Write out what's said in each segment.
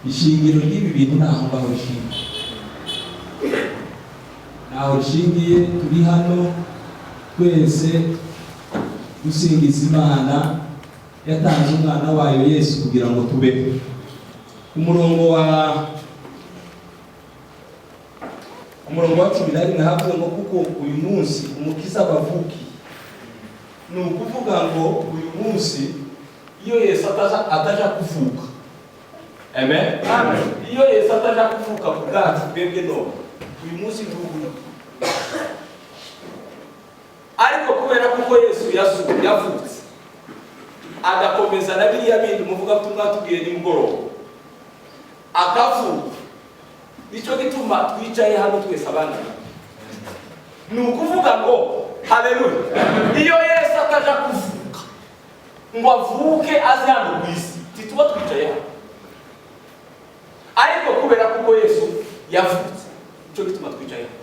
ishingiro ry'ibi bintu naho ngaho rishingiye, naho rishingiye. Turi hano twese dusingiza Imana yatanze umwana wayo Yesu kugira ngo tubeho. Umurongo wa 11 havuga ngo kuko uyu munsi umukiza abavuki. Ni ukuvuga ngo uyu munsi iyo Yesu ataja kuvuka, amen, iyo Yesu ataja kuvuka ku bwacu twebwe none uyu munsi ntuguye. Ariko kubera kuko Yesu yavutse agakomeza na biriya bindi muvuga tumwatubwiye nimugoroba akavuka, nicyo gituma twicaye hano twese abana. Ni ukuvuga ngo haleluya, iyo Yesu ataja kuvuka ngo avuke aze hano ku isi tituba twicaye hano. Ariko kubera kuko Yesu yavutse nicyo gituma twicaye hano.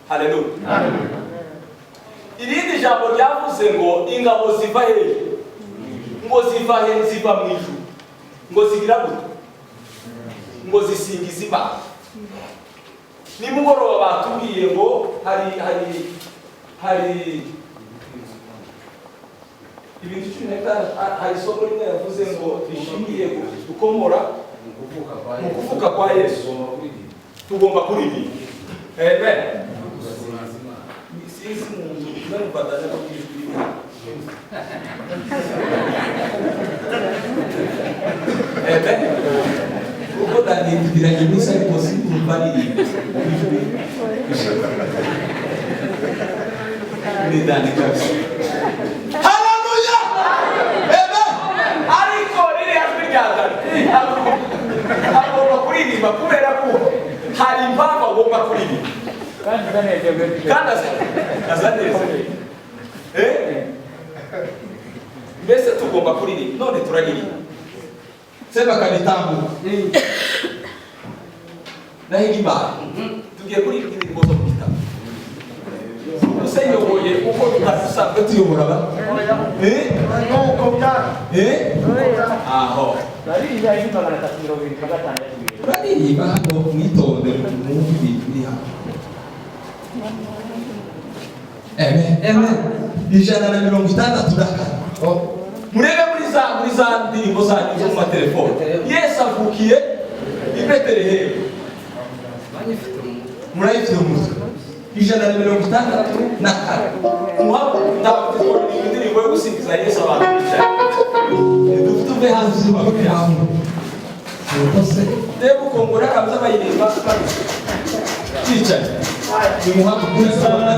Haleluya. Irindi jambo ryavuze ngo ingabo ziva hehe, ngo ziva he, ziva mu ijuru, ngo zigira gute, ngo zisingiza Imana. Nimugoroba batubwiye ngo hari ibintu 10 hari isomo rimwe yavuze ngo rishingiye gukomora mu kuvuka kwa Yesu. Tugomba kuririmba, amen. Sinzi umuntu n'ubadaje ko kwishurira, amen. Uko dani tugiranye misa ariko simba aririmba ni dani kabisa. Haleluya, amen. Ariko riri yatwigaga agomba kuririmba kubera ko hari impamvu agomba kuririmba kandi azaneze. Mbese tugomba kuririmba, none turaririmba. Sema kanitambuka nahiga Imana tugiye kuririmba indirimbo zo mu gitabo. Usenyoboye uko tutasanzwe tuyobora ba nuko byara aho turaririmba hano mwitonde mwumve ibintu biri hano. Amen, amen. 164 murebe muri za ndirimbo zanyu zo mu matelefone. Yesu avukiye i Betelehemu, murayifite mu mutwe. 164 ndabona indirimbo yo gusingiza Yesu abantu bicaye. Dufite hanze y'ubakwe yaho reba ukongora kabza bayiririmba cyicaye ni muhato kuri sabana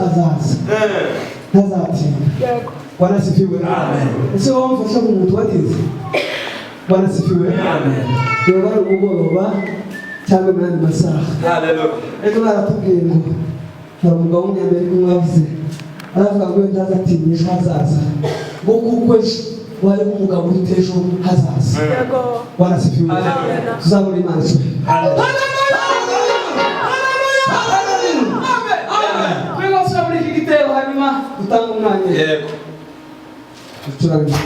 azaza ntazatinda. Bwana asifiwe. Amen. Ese wamfasha ku muntu watize? Bwana asifiwe. Amen. Yoba ari umugoroba cyangwa mu yandi masaha. Haleluya. Ego baratubwiye ngo hari umugabo w'umunyamerika umwe wavuze aravuga ngo ntazatinda ejo hazaza ngo kuko ejo wari umugabo ufite ejo hazaza. Bwana asifiwe. Tuzabona Imana. Utanga umwanya. Yego. Turabona.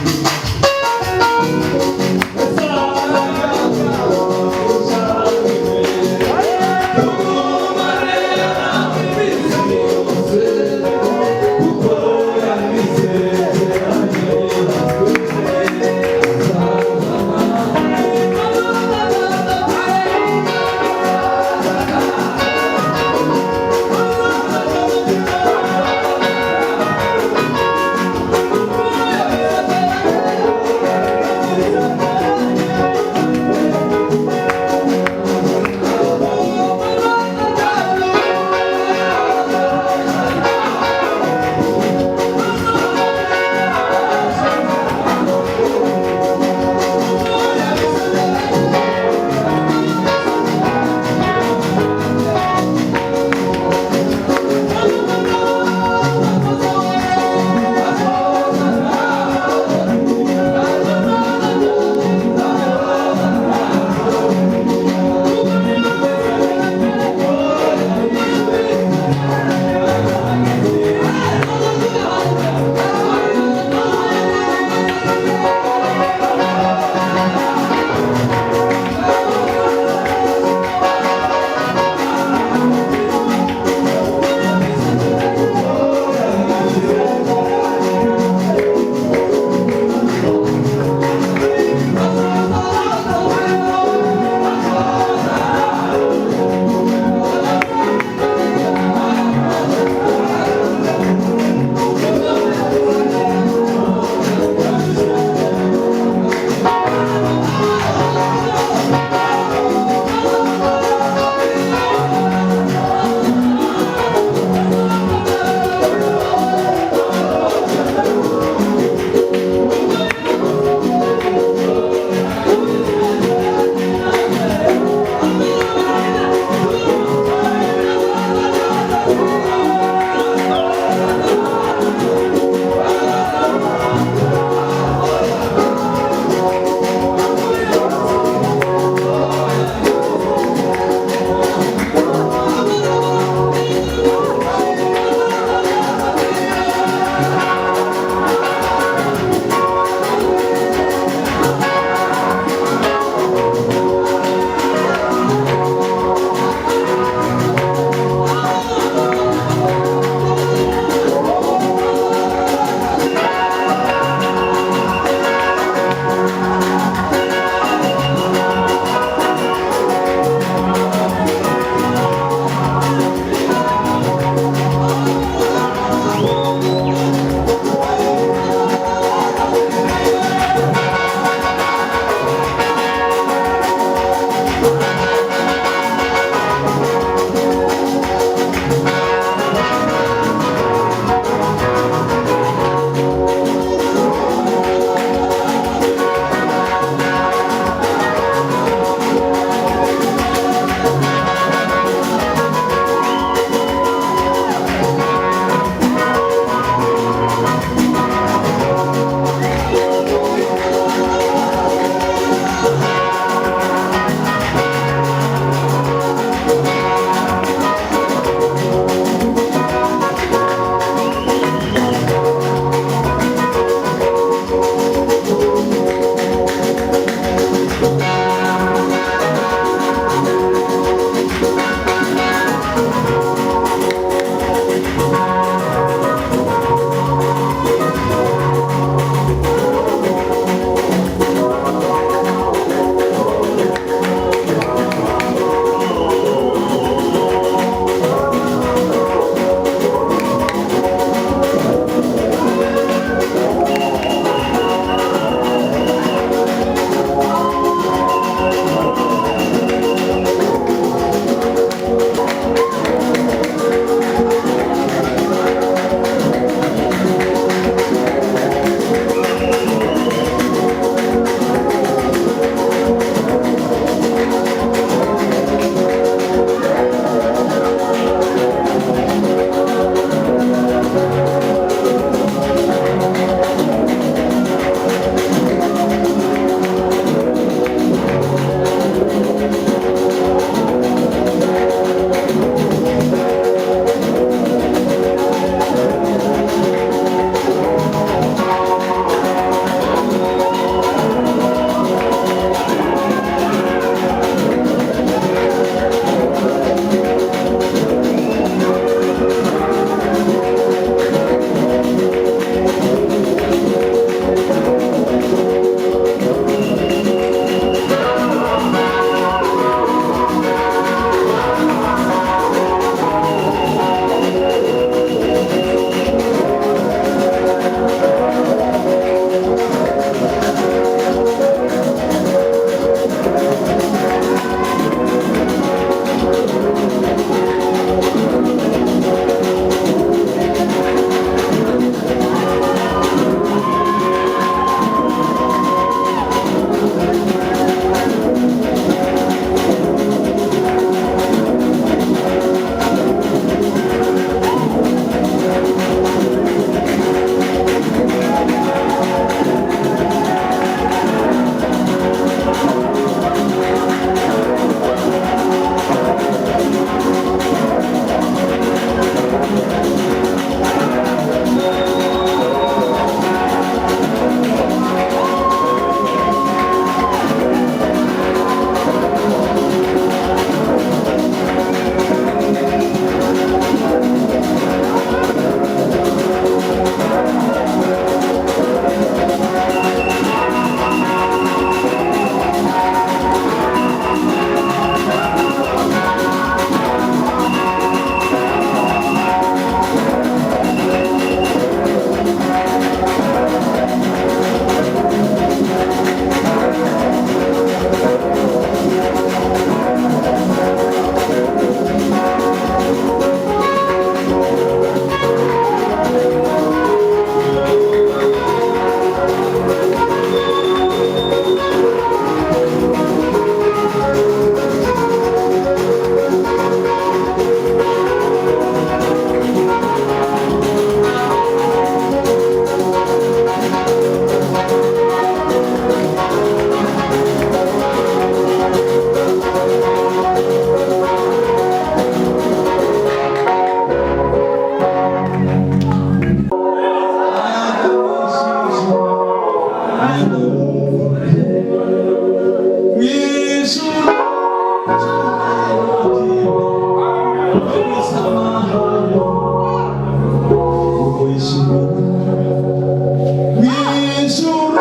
wijuru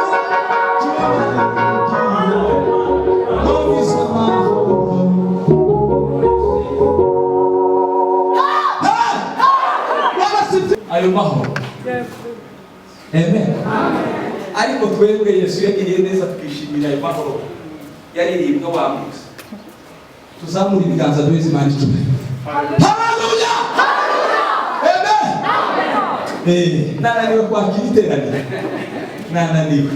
ayo mahoro. Amen. Ariko twebwe Yesu yagiriye neza twishimira ayo mahoro yaririmbwe wambutse. Tuzamura ibiganza duheze Imana icyubahiro. Haleluya! Amen. Nananiwe kwakira iteraniro. Nananiwe.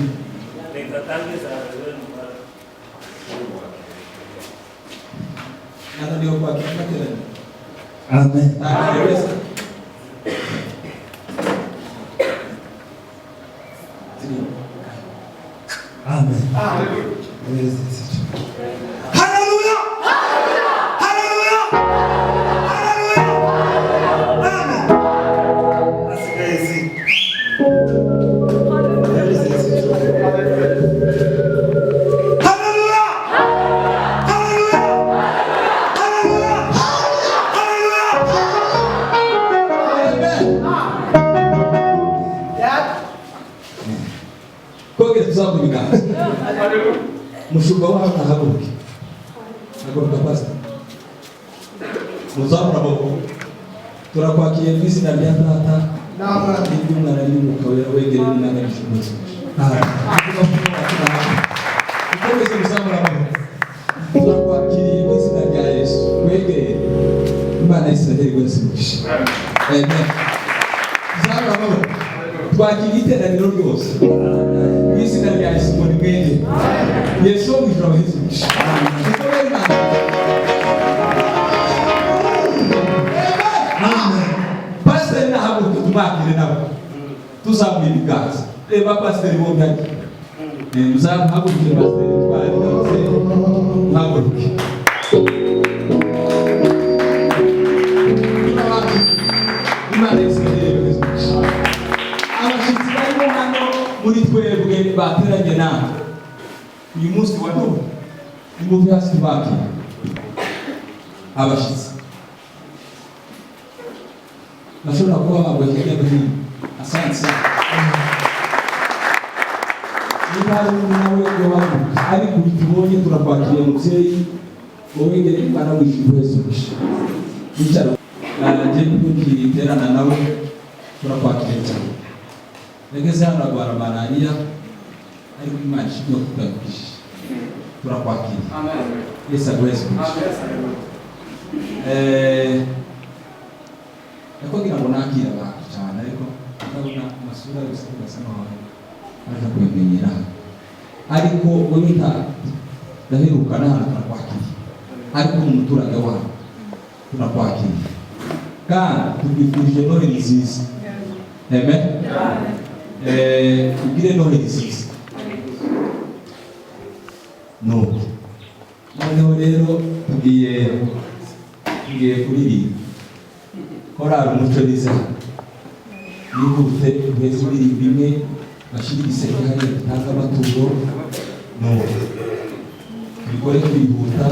Nananiwe kwakira iteraniro. Amen. Amen. Hallelujah. Hallelujah. Hallelujah. Amen. That's crazy. Hallelujah. Hallelujah. Hallelujah. Kogeza tuzamura ibiganza. Mushumba wawe nahaguruke. Haguruka pastor. Muzamura amaboko. Turakwakiriye mu izina rya Data n'Umwana n'Umwuka Wera wegereye Imana y'ijuru. Kogeza muzamura amaboko. Turakwakiriye mu izina rya Yesu wegereye Imana y'Isiraheli wese mugisha. Amen. Muzamura amaboko. Twakiriye iteraniro ryose. Izina rya Yesu muri mwene. Yesu wo mwijuru abaheze umugisha. Pasiteri nahaguruke tumwakire nabo. Tuzamuye ibiganza. Reba pasiteri bombi hano. Muzamuhagurukire pasiteri twari ndetse muhaguruke. Imana y'Isiraheli abaheze umugisha. Abashyitsi barimo hano muri twebwe bateranye nawe uyu munsi wa none ni mu byasi bakira abashyitsi bashobora kuba bambaye hirya no hino. Asante sana. Niba hari umuntu nawe wabamuka ariko bitubonye turakwakiriye mubyeyi wowe ngere Imana w'ijuru wese umugisha. Bicara nanjye ntugiriterana nawe turakwakiriye cyane. Negeze hano agwara malariya ariko Imana ishimwe kugagurisha. Turakwakira. Amen. Yesu agweze. Yakogira ngo nakira abantu cyane ariko ndabona amasura yose ugasa naho aje kwemenyera. Ariko wowe ndaheruka n'ahantu turakwakira. Ariko umuturage wawe turakwakira. Kandi tubifurije Noheli nziza. Amen. Ugire Noheli nziza. Noneho rero tugiye kuririmba korali umuco niza nihute uheze indirimbo imwe bashyira igisenge hariya dutanga amaturo bikore kwihuta.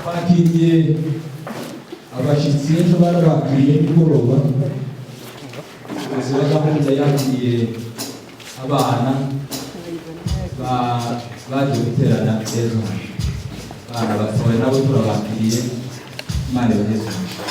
Bakiriye abashyitsi ejo barabakiriye nimugoroba. Perezida gahunda yakiriye abana baje guterana ejo. Abana batowe nabo turabakiriye. Imana ibaheze umugisha.